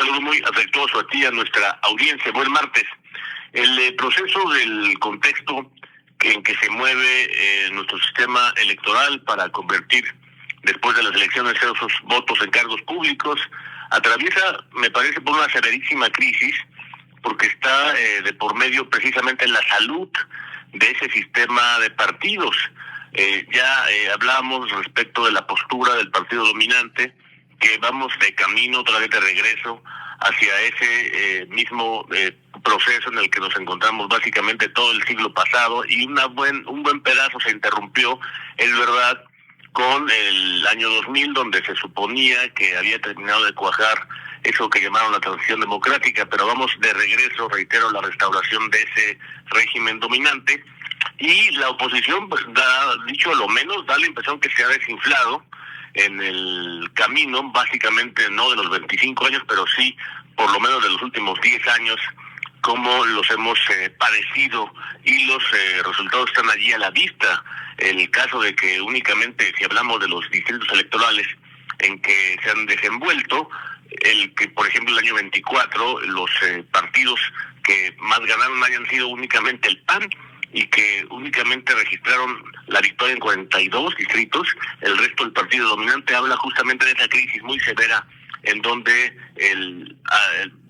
saludo muy afectuoso a ti y a nuestra audiencia. Buen martes. El proceso del contexto en que se mueve nuestro sistema electoral para convertir, después de las elecciones, esos votos en cargos públicos, atraviesa, me parece, por una severísima crisis, porque está de por medio precisamente la salud de ese sistema de partidos. Ya hablamos respecto de la postura del partido dominante, que vamos de camino, otra vez de regreso, hacia ese mismo proceso en el que nos encontramos básicamente todo el siglo pasado, y un buen pedazo se interrumpió, es verdad, con el año 2000, donde se suponía que había terminado de cuajar eso que llamaron la transición democrática, pero vamos de regreso, reitero, la restauración de ese régimen dominante, y la oposición, pues, dicho lo menos, da la impresión que se ha desinflado en el camino, básicamente no de los 25 años, pero sí por lo menos de los últimos 10 años, como los hemos padecido, y los resultados están allí a la vista. El caso de que únicamente, si hablamos de los distritos electorales en que se han desenvuelto, el que, por ejemplo, el año 24, los partidos que más ganaron hayan sido únicamente el PAN, y que únicamente registraron la victoria en 42 distritos. El resto del partido dominante habla justamente de esa crisis muy severa, en donde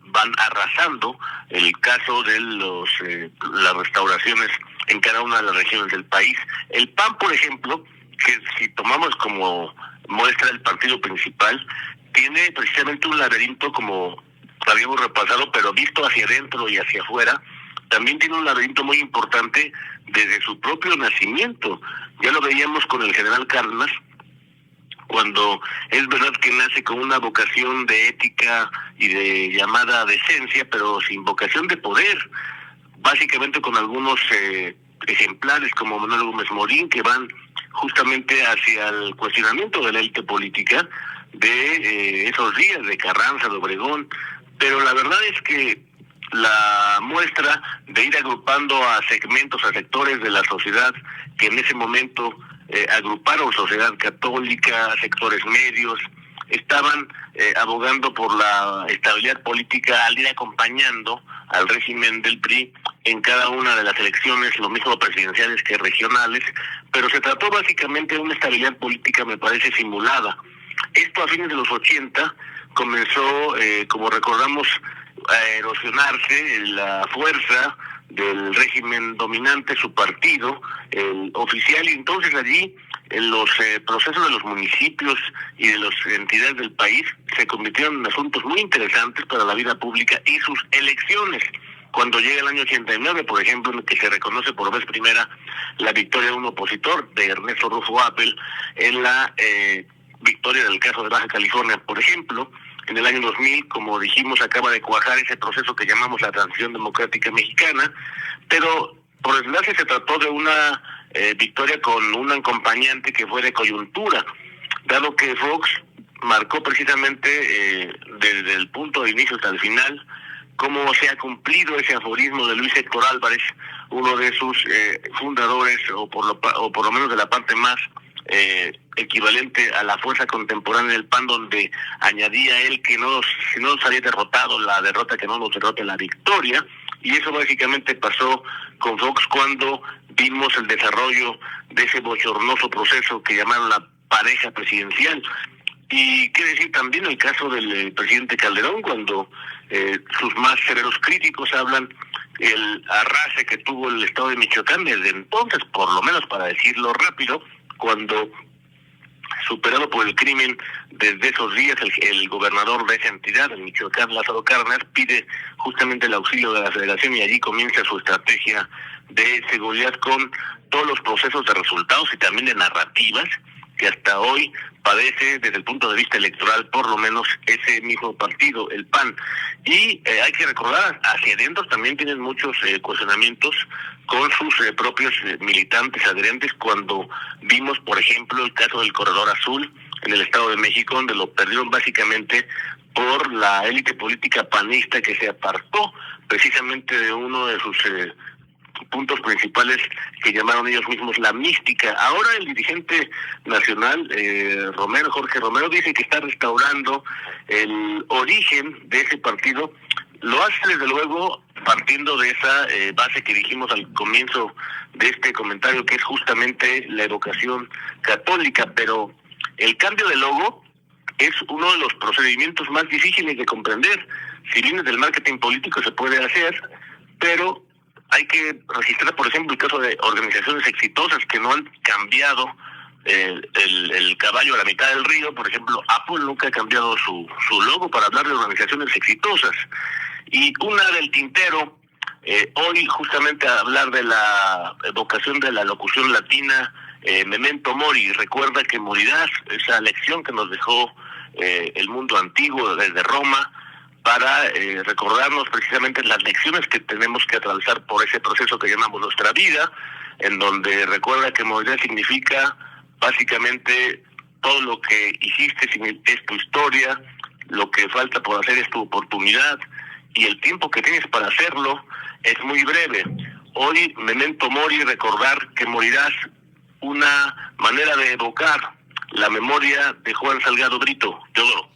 van arrasando el caso de las restauraciones en cada una de las regiones del país. El PAN, por ejemplo, que si tomamos como muestra el partido principal, tiene precisamente un laberinto, como habíamos repasado, pero visto hacia adentro y hacia afuera. También tiene un laberinto muy importante desde su propio nacimiento. Ya lo veíamos con el general Cárdenas, cuando es verdad que nace con una vocación de ética y de llamada decencia, pero sin vocación de poder, básicamente con algunos ejemplares como Manuel Gómez Morín, que van justamente hacia el cuestionamiento de la élite política de esos días, de Carranza, de Obregón. Pero la verdad es que la muestra de ir agrupando a segmentos, a sectores de la sociedad que en ese momento agruparon sociedad católica, sectores medios, estaban abogando por la estabilidad política al ir acompañando al régimen del PRI en cada una de las elecciones, lo mismo presidenciales que regionales, pero se trató básicamente de una estabilidad política, me parece, simulada. Esto a fines de los 80 comenzó, como recordamos, a erosionarse la fuerza del régimen dominante, su partido, el oficial, y entonces allí en los procesos de los municipios y de las entidades del país se convirtieron en asuntos muy interesantes para la vida pública y sus elecciones. Cuando llega el año 89, por ejemplo, en el que se reconoce por vez primera la victoria de un opositor, de Ernesto Rufo Appel, en la victoria del caso de Baja California, por ejemplo. En el año 2000, como dijimos, acaba de cuajar ese proceso que llamamos la transición democrática mexicana, pero por desgracia se trató de una victoria con un acompañante que fue de coyuntura, dado que Fox marcó precisamente desde el punto de inicio hasta el final cómo se ha cumplido ese aforismo de Luis Héctor Álvarez, uno de sus fundadores, o por lo menos de la parte más equivalente a la fuerza contemporánea del PAN, donde añadía él que si no nos había derrotado la derrota, que no nos derrote la victoria. Y eso básicamente pasó con Fox cuando vimos el desarrollo de ese bochornoso proceso que llamaron la pareja presidencial. Y qué decir también el caso del presidente Calderón, cuando sus más severos críticos hablan el arrase que tuvo el estado de Michoacán desde entonces, por lo menos para decirlo rápido, cuando, superado por el crimen desde esos días, el gobernador de esa entidad, en Michoacán, Lázaro Cárdenas, pide justamente el auxilio de la Federación, y allí comienza su estrategia de seguridad con todos los procesos de resultados y también de narrativas que hasta hoy padece desde el punto de vista electoral, por lo menos ese mismo partido, el PAN. Y hay que recordar, hacia adentro también tienen muchos cuestionamientos con sus propios militantes adherentes, cuando vimos, por ejemplo, el caso del Corredor Azul en el Estado de México, donde lo perdieron básicamente por la élite política panista, que se apartó precisamente de uno de sus puntos principales que llamaron ellos mismos la mística. Ahora el dirigente nacional, Jorge Romero, dice que está restaurando el origen de ese partido. Lo hace desde luego partiendo de esa base que dijimos al comienzo de este comentario, que es justamente la evocación católica, pero el cambio de logo es uno de los procedimientos más difíciles de comprender. Si viene del marketing político se puede hacer, pero hay que registrar, por ejemplo, el caso de organizaciones exitosas que no han cambiado el caballo a la mitad del río. Por ejemplo, Apple nunca ha cambiado su logo para hablar de organizaciones exitosas. Y una del tintero, hoy justamente a hablar de la evocación de la locución latina, Memento Mori, recuerda que morirás, esa lección que nos dejó el mundo antiguo desde Roma, para recordarnos precisamente las lecciones que tenemos que atravesar por ese proceso que llamamos nuestra vida, en donde recuerda que morir significa básicamente todo lo que hiciste es tu historia, lo que falta por hacer es tu oportunidad, y el tiempo que tienes para hacerlo es muy breve. Hoy, Memento Mori, recordar que morirás, una manera de evocar la memoria de Juan Salgado Brito, Teodoro.